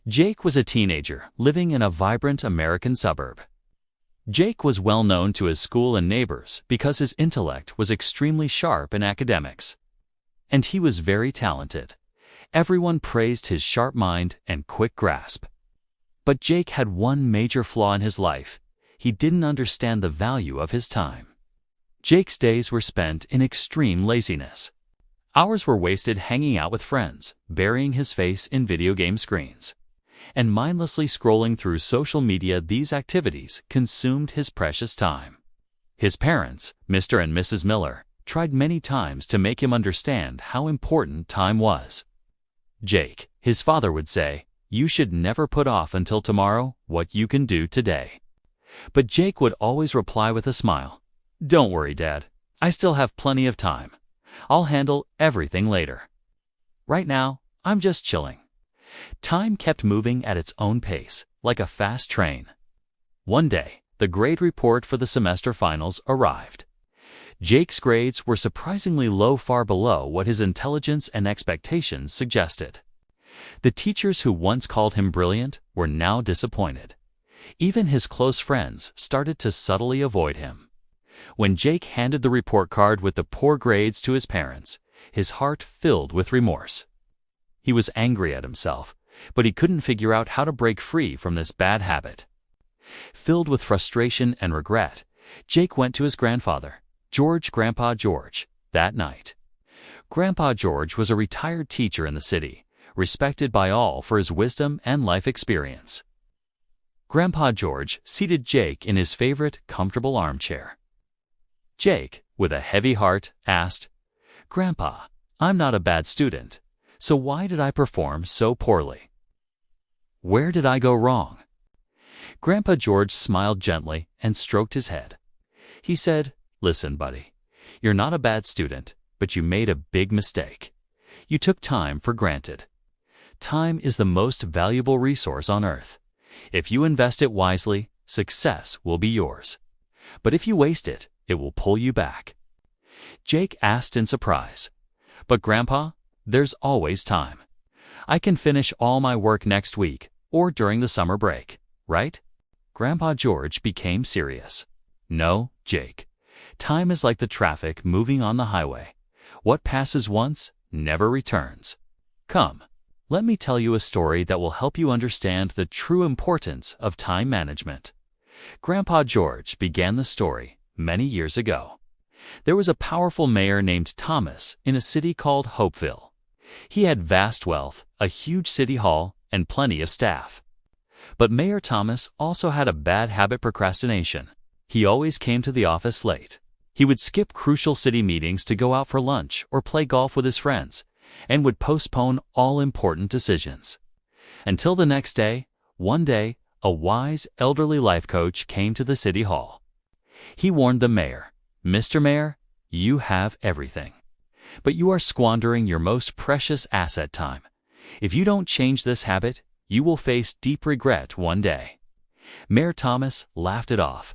Jake was a teenager living in a vibrant American suburb. Jake was well known to his school and neighbors because his intellect was extremely sharp in academics. And he was very talented. Everyone praised his sharp mind and quick grasp. But Jake had one major flaw in his life. He didn't understand the value of his time. Jake's days were spent in extreme laziness. Hours were wasted hanging out with friends, burying his face in video game screens, and mindlessly scrolling through social media. These activities consumed his precious time. His parents, Mr. and Mrs. Miller, tried many times to make him understand how important time was. Jake, his father would say, "You should never put off until tomorrow what you can do today." But Jake would always reply with a smile, "Don't worry, Dad. I still have plenty of time. I'll handle everything later. Right now, I'm just chilling." Time kept moving at its own pace, like a fast train. One day, the grade report for the semester finals arrived. Jake's grades were surprisingly low, far below what his intelligence and expectations suggested. The teachers who once called him brilliant were now disappointed. Even his close friends started to subtly avoid him. When Jake handed the report card with the poor grades to his parents, his heart filled with remorse. He was angry at himself, but he couldn't figure out how to break free from this bad habit. Filled with frustration and regret, Jake went to his grandfather, Grandpa George, that night. Grandpa George was a retired teacher in the city, respected by all for his wisdom and life experience. Grandpa George seated Jake in his favorite, comfortable armchair. Jake, with a heavy heart, asked, "Grandpa, I'm not a bad student, so why did I perform so poorly? Where did I go wrong?" Grandpa George smiled gently and stroked his head. He said, "Listen, buddy, you're not a bad student, but you made a big mistake. You took time for granted. Time is the most valuable resource on earth. If you invest it wisely, success will be yours. But if you waste it, it will pull you back." Jake asked in surprise, "But Grandpa, there's always time. I can finish all my work next week or during the summer break, right?" Grandpa George became serious. "No, Jake. Time is like the traffic moving on the highway. What passes once never returns. Come, let me tell you a story that will help you understand the true importance of time management." Grandpa George began the story many years ago. There was a powerful mayor named Thomas in a city called Hopeville. He had vast wealth, a huge city hall, and plenty of staff. But Mayor Thomas also had a bad habit: procrastination. He always came to the office late. He would skip crucial city meetings to go out for lunch or play golf with his friends, and would postpone all important decisions. Until the next day, one day, a wise, elderly life coach came to the city hall. He warned the mayor, "Mr. Mayor, you have everything, but you are squandering your most precious asset, time. If you don't change this habit, you will face deep regret one day." Mayor Thomas laughed it off.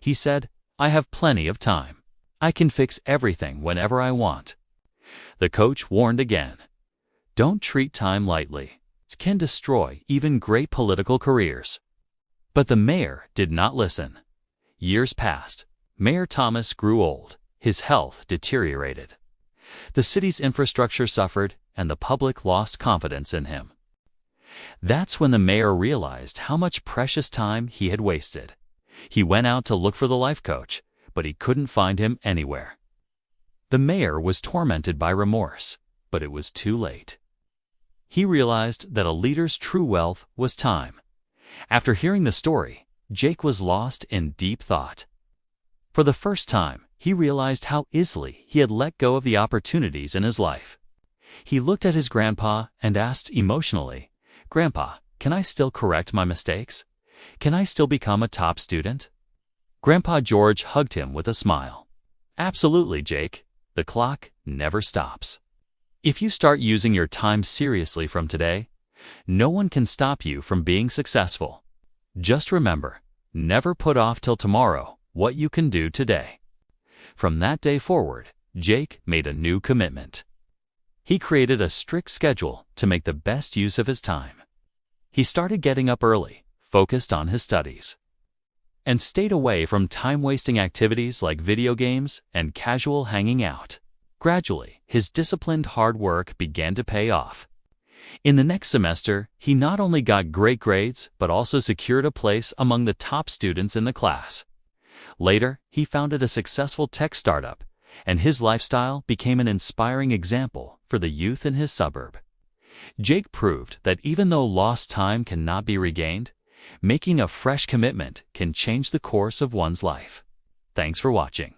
He said, "I have plenty of time. I can fix everything whenever I want." The coach warned again, "Don't treat time lightly. It can destroy even great political careers." But the mayor did not listen. Years passed. Mayor Thomas grew old. His health deteriorated. The city's infrastructure suffered, and the public lost confidence in him. That's when the mayor realized how much precious time he had wasted. He went out to look for the life coach, but he couldn't find him anywhere. The mayor was tormented by remorse, but it was too late. He realized that a leader's true wealth was time. After hearing the story, Jake was lost in deep thought. For the first time, he realized how easily he had let go of the opportunities in his life. He looked at his grandpa and asked emotionally, "Grandpa, can I still correct my mistakes? Can I still become a top student?" Grandpa George hugged him with a smile. "Absolutely, Jake. The clock never stops. If you start using your time seriously from today, no one can stop you from being successful. Just remember, never put off till tomorrow what you can do today." From that day forward, Jake made a new commitment. He created a strict schedule to make the best use of his time. He started getting up early, focused on his studies, and stayed away from time-wasting activities like video games and casual hanging out. Gradually, his disciplined hard work began to pay off. In the next semester, he not only got great grades, but also secured a place among the top students in the class. Later, he founded a successful tech startup, and his lifestyle became an inspiring example for the youth in his suburb. Jake proved that even though lost time cannot be regained, making a fresh commitment can change the course of one's life. Thanks for watching.